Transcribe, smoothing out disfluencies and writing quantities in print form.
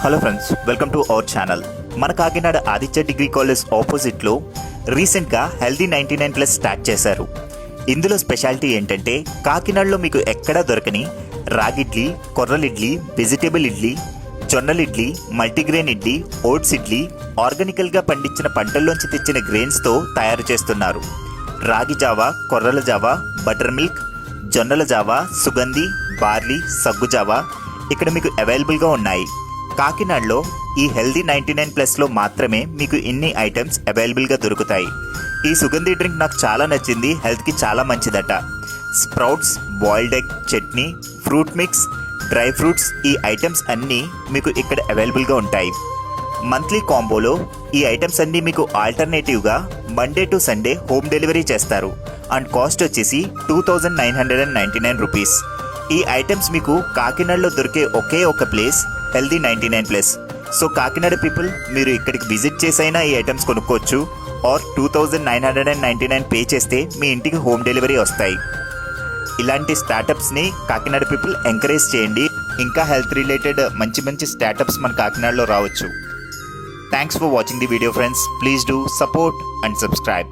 Hello friends, welcome to our channel. మన Kakinada Aditya degree college ఆపోజిట్లో రీసెంట్గా హెల్దీ 99+ స్టార్ట్ చేశారు. ఇందులో స్పెషాలిటీ ఏంటంటే కాకినాడలో మీకు ఎక్కడా దొరకని రాగిడ్లీ, కొర్రల ఇడ్లీ, వెజిటేబుల్ ఇడ్లీ, జొన్నల ఇడ్లీ, మల్టీగ్రెయిన్ ఇడ్లీ, ఓట్స్ ఇడ్లీ ఆర్గానికల్గా పండించిన పంటల్లోంచి తెచ్చిన గ్రెయిన్స్తో తయారు చేస్తున్నారు. రాగి జావా, కొర్రల జావా, బటర్ మిల్క్, జొన్నల జావా, సుగంధి, బార్లీ, సగ్గు జావా ఇక్కడ మీకు అవైలబుల్గా ఉన్నాయి. కాకినాడలో ఈ హెల్దీ 99+లో మాత్రమే మీకు ఇన్ని ఐటమ్స్ అవైలబుల్గా దొరుకుతాయి. ఈ సుగంధి డ్రింక్ నాకు చాలా నచ్చింది, హెల్త్కి చాలా మంచిదట. Sprouts, boiled egg, chutney, fruit mix, dry fruits ఈ ఐటమ్స్ అన్నీ మీకు ఇక్కడ అవైలబుల్గా ఉంటాయి. మంత్లీ కాంబోలో ఈ ఐటమ్స్ అన్నీ మీకు ఆల్టర్నేటివ్గా Monday to Sunday home delivery చేస్తారు. అండ్ కాస్ట్ వచ్చేసి 2999 రూపీస్. ఈ ఐటమ్స్ మీకు కాకినాడలో దొరికే ఒకే ఒక place healthy 99+. So Kakinada people మీరు ఇక్కడికి విజిట్ చేసైనా ఈ ఐటమ్స్ కొనుక్కోవచ్చు. ఆర్ 2999 పే చేస్తే మీ ఇంటికి హోమ్ డెలివరీ వస్తాయి. ఇలాంటి స్టార్టప్స్ని కాకినాడ పీపుల్ ఎంకరేజ్ చేయండి. ఇంకా హెల్త్ రిలేటెడ్ మంచి మంచి స్టార్టప్స్ మన కాకినాడలో రావచ్చు. Thanks for watching the video friends. Please do support and subscribe.